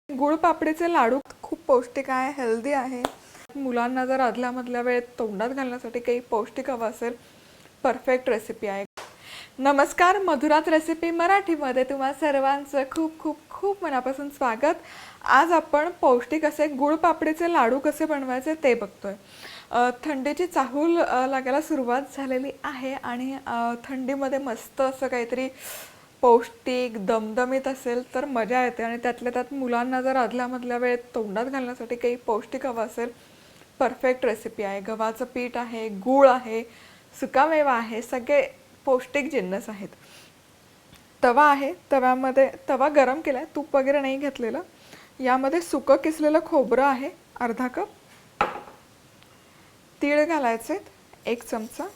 गुळ पापडीचे लाडू खूप पौष्टिक आहे, हेल्दी आहे. मुलांना जर आदल्यामधल्या वेळेत तोंडात घालण्यासाठी काही पौष्टिक हवं असेल, परफेक्ट रेसिपी आहे. नमस्कार, मधुरात रेसिपी मराठीमध्ये तुम्हा सर्वांचं खूप खूप खूप मनापासून स्वागत. आज आपण पौष्टिक असे गुळ पापडीचे लाडू कसे बनवायचे ते बघतोय. थंडीची चाहूल लागायला सुरुवात झालेली आहे आणि थंडीमध्ये मस्त असं काहीतरी पौष्टिक दमदमीत असेल तर मजा येते. आणि त्यातल्या त्यात मुलांना जर आदल्यामधल्या वेळेत तोंडात घालण्यासाठी काही पौष्टिक हवं असेल, परफेक्ट रेसिपी आहे. गव्हाचं पीठ आहे, गूळ आहे, सुकामेवा आहे, सगळे पौष्टिक जिन्नस आहेत. तवा आहे, तव्यामध्ये तवा गरम केला आहे, तूप वगैरे नाही घेतलेलं. यामध्ये सुकं किसलेलं खोबरं आहे अर्धा कप, तीळ घालायचे 1 चमचा,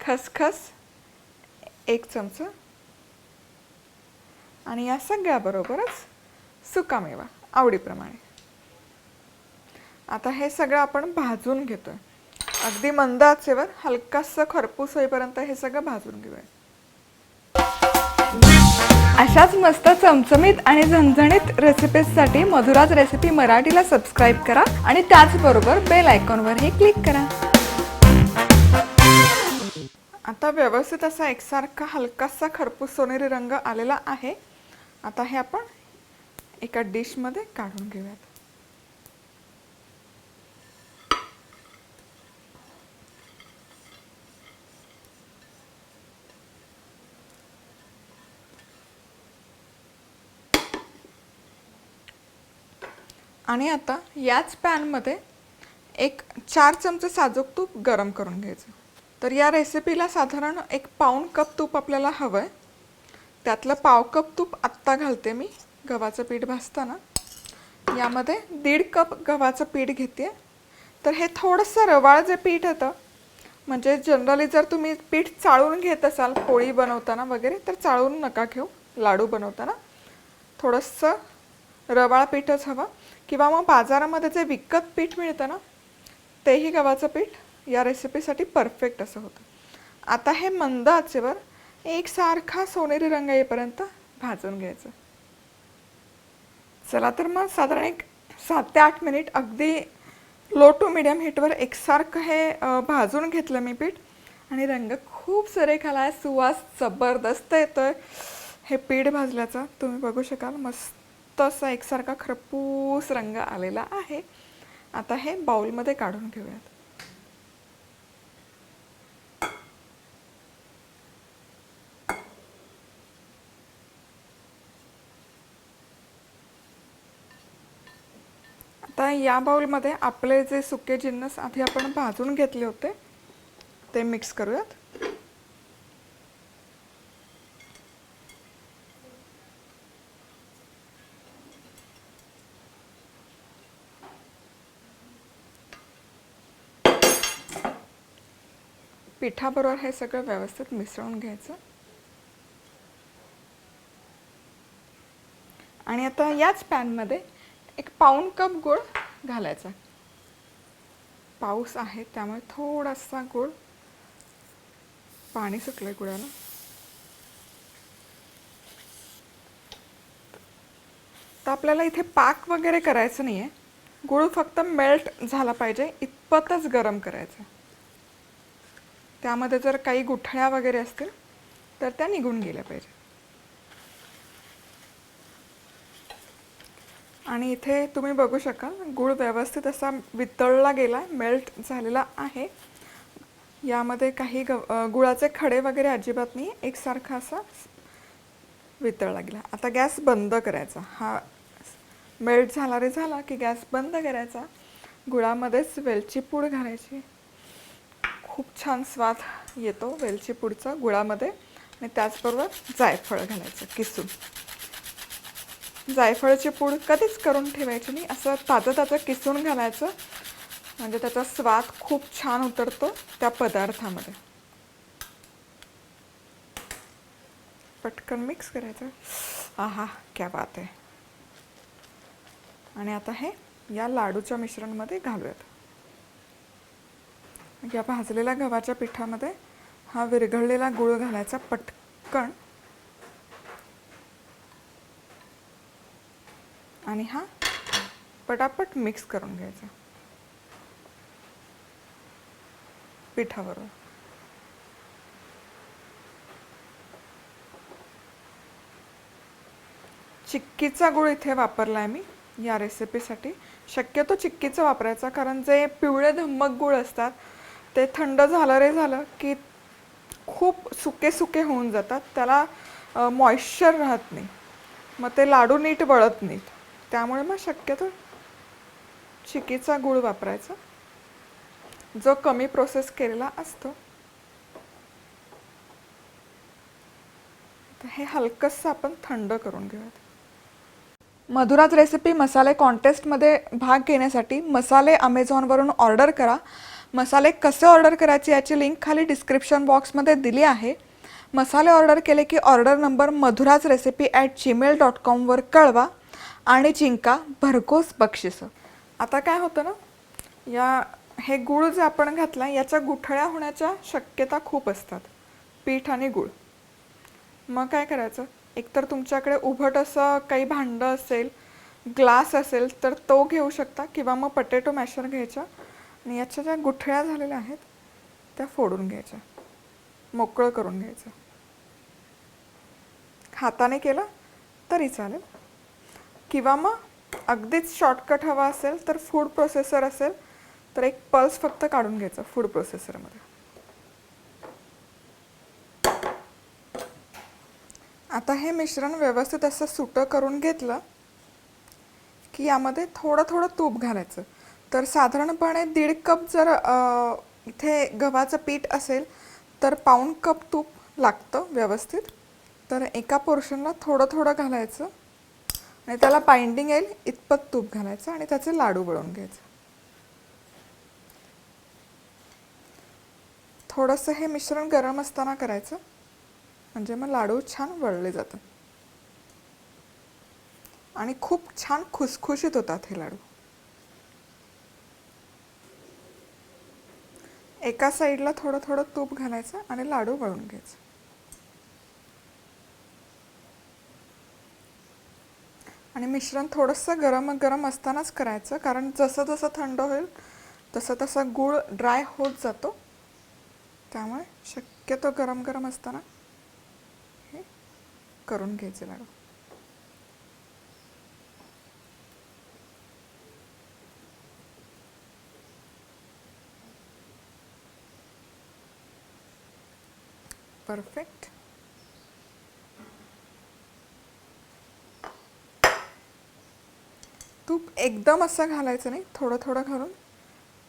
खसखस 1 चमचा आणि या सगळ्याबरोबरच सुकामेवा आवडीप्रमाणे. आता हे सगळं आपण भाजून घेतोय. अगदी मंद आचेवर हलकासा खरपूस होईपर्यंत हे सगळं भाजून घेऊया. अशाच मस्त चमचमीत आणि झणझणीत रेसिपीजसाठी मधुराज रेसिपी मराठीला सबस्क्राईब करा आणि त्याचबरोबर बेल आयकॉनवरही क्लिक करा. आता व्यवस्थित असा एकसारखा हलकासा खरपूस सोनेरी रंग आलेला आहे. आता हे आपण एका डिशमध्ये काढून घेऊयात. आणि आता याच पॅनमध्ये एक 4 चमचे साजूक तूप गरम करून घ्यायचं. तर या रेसिपीला साधारण 1 पाऊण कप तूप आपल्याला हवं आहे. त्यातलं पाव कप तूप आत्ता घालते मी गव्हाचं पीठ भाजताना. यामध्ये 1.5 कप गव्हाचं पीठ घेते. तर हे थोडंसं रवाळ जे पीठ येतं, म्हणजे जनरली जर तुम्ही पीठ चाळून घेत असाल पोळी बनवताना वगैरे तर चाळून नका घेऊ. लाडू बनवताना थोडंसं रवाळ पीठच हवं, किंवा मग बाजारामध्ये जे विकत पीठ मिळतं ना तेही गव्हाचं पीठ या रेसिपीसाठी परफेक्ट असं होतं. आता हे मंद आचेवर एकसारखा सोनेरी रंग येईपर्यंत भाजून घ्यायचं. चला तर मग साधारण एक 7 ते 8 मिनिट अगदी लो टू मिडियम हीटवर एकसारखं हे भाजून घेतलं मी पीठ. आणि रंग खूप सुरेख आला आहे, सुवास जबरदस्त येतोय हे पीठ भाजल्याचा. तुम्ही बघू शकाल मस्त असा एकसारखा खरपूस रंग आलेला आहे. आता हे बाउलमध्ये काढून घेऊयात. आता या बाउलमध्ये आपले जे सुके जिन्नस आधी आपण भाजून घेतले होते ते मिक्स करूयात. पिठाबरोबर हे सगळं व्यवस्थित मिसळून घ्यायचं. आणि आता याच पॅनमध्ये 1 पाऊण कप गूळ घालायचा. पाऊस आहे त्यामुळे थोडासा गूळ, पाणी सुटलंय गुळाला. तर आपल्याला इथे पाक वगैरे करायचं नाही आहे. गूळ फक्त मेल्ट झाला पाहिजे इतपतच गरम करायचं. त्यामध्ये जर काही गुठळ्या वगैरे असतील तर त्या निघून गेल्या पाहिजे. आणि इथे तुम्ही बघू शकाल गूळ व्यवस्थित असा वितळला गेला, मेल्ट झालेला आहे. यामध्ये काही गुळाचे खडे वगैरे अजिबात नाही, एकसारखा असा वितळला गेला. आता गॅस बंद करायचा. हा मेल्ट झाला रे झाला की गॅस बंद करायचा. गुळामध्येच वेलची पूड घालायची. खूप छान स्वाद येतो वेलची पूडचा गुळामध्ये. आणि त्याचबरोबर जायफळ घालायचं किसून. जायफळची पूड कधीच करून ठेवायची नाही, असं ताजं ताजं किसून घालायचं, म्हणजे त्याचा स्वाद खूप छान उतरतो त्या पदार्थामध्ये. पटकन मिक्स करायचं. आहा, क्या बात आहे. आणि आता हे या लाडूच्या मिश्रणमध्ये घालूयात. या भाजलेल्या गव्हाच्या पिठामध्ये हा विरघळलेला गूळ घालायचा पटकन. आणि हा पटापट मिक्स करून घ्यायचा पिठाबरोबर. चिक्कीचा गूळ इथे वापरला आहे मी या रेसिपीसाठी. शक्यतो चिक्कीचं वापरायचा, कारण जे पिवळे धम्मक गूळ असतात ते थंड झालं रे झालं की खूप सुके सुके होऊन जातात, त्याला मॉइश्चर राहत नाही, मग ते लाडू नीट वळत नाहीत. त्यामुळे मग शक्यतो चिक्कीचा गूळ वापरायचा जो कमी प्रोसेस केलेला असतो. तर हे हलकंसं आपण थंड करून घेऊयात. मधुराज रेसिपी मसाले कॉन्टेस्टमध्ये भाग घेण्यासाठी मसाले अमेझॉनवरून ऑर्डर करा. मसाले कसे ऑर्डर करायचे याची लिंक खाली डिस्क्रिप्शन बॉक्समध्ये दिली आहे. मसाले ऑर्डर केले की ऑर्डर नंबर madhurajrecipe@gmail.com वर कळवा आणि जिंका भरघोस बक्षिसं. आता काय होतं ना, हे गूळ जे आपण घातला याच्या गुठळ्या होण्याच्या शक्यता खूप असतात, पीठ आणि गूळ. मग काय करायचं, एकतर तुमच्याकडे उभट असं काही भांडं असेल, ग्लास असेल तर तो घेऊ शकता, किंवा मग पोटॅटो मॅशर घ्यायचा आणि याच्या ज्या गुठळ्या झालेल्या आहेत त्या फोडून घ्यायच्या, मोकळं करून घ्यायचं. हाताने केलं तरी चालेल, किंवा मग अगदीच शॉर्टकट हवा असेल तर फूड प्रोसेसर असेल तर एक पल्स फक्त काढून घ्यायचं फूड प्रोसेसरमध्ये. आता हे मिश्रण व्यवस्थित असं सुटं करून घेतलं की यामध्ये थोडं थोडं तूप घालायचं. तर साधारणपणे 1.5 कप जर इथे गव्हाचं पीठ असेल तर 1.25 कप तूप लागतं व्यवस्थित. तर एका पोर्शनला थोडं थोडं घालायचं आणि त्याला बाइंडिंग येईल इतपत तूप घालायचं आणि त्याचे लाडू वळून घ्यायचे. थोडंसं हे मिश्रण गरम असताना करायचं, म्हणजे मग लाडू छान वळले जातात आणि खूप छान खुसखुशीत होतात हे लाडू. एका साईडला थोडं थोडं तूप घालायचं आणि लाडू वळून घ्यायचं. आणि मिश्रण थोडंसं गरम गरम असतानाच करायचं, कारण जसं जसं थंड होईल तसं तसं गूळ ड्राय होत जातो. त्यामुळे शक्यतो गरम गरम असताना हे करून घ्यायचे लाडू. परफेक्ट. तूप एकदम असं घालायचं नाही, थोडं थोडं घालून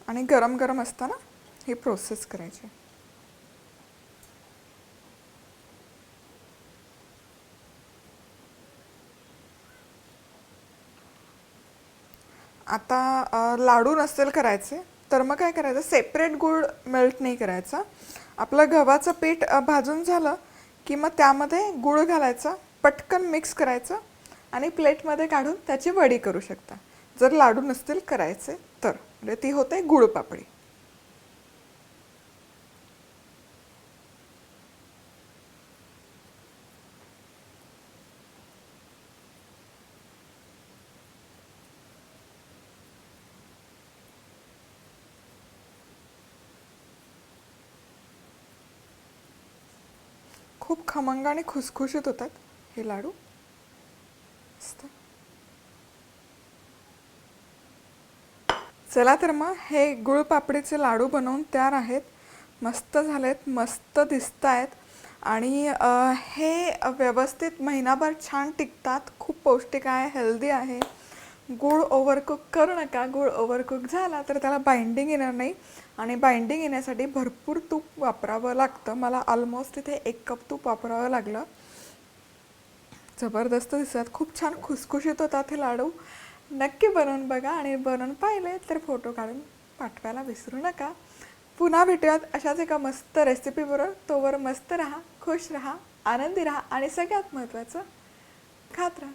आणि गरम गरम असताना ही प्रोसेस करायची. आता लाडू नसेल करायचे तर मग काय करायचं, सेपरेट गूळ मेल्ट नाही करायचा. आपलं गव्हाचं पीठ भाजून झालं की मग त्यामध्ये गूळ घालायचा, पटकन मिक्स करायचं आणि प्लेटमध्ये काढून त्याची वडी करू शकता जर लाडू नसतील करायचे तर. म्हणजे ती होते गुळ पापडी. खूप खमंग आणि खुसखुशीत होतात हे लाडू. चला तर मग हे गुळ पापडीचे लाडू बनवून तयार आहेत. मस्त झालेत, मस्त दिसत आहेत आणि हे व्यवस्थित महिनाभर छान टिकतात. खूप पौष्टिक आहे, हेल्दी आहे. गूळ ओव्हरकुक करू नका. गूळ ओव्हरकुक झाला तर त्याला बाइंडिंग येणार नाही आणि बाइंडिंग येण्यासाठी भरपूर तूप वापरावं लागतं. मला ऑलमोस्ट इथे 1 कप तूप वापरावं लागलं. जबरदस्त दिसतात, खूप छान खुसखुशीत होतात हे लाडू. नक्की बनवून बघा आणि बनवून पाहिले तर फोटो काढून पाठवायला विसरू नका. पुन्हा भेटूयात अशाच एका मस्त रेसिपीबरोबर. तोवर मस्त राहा, खुश राहा, आनंदी राहा आणि सगळ्यात महत्त्वाचं खात राहा.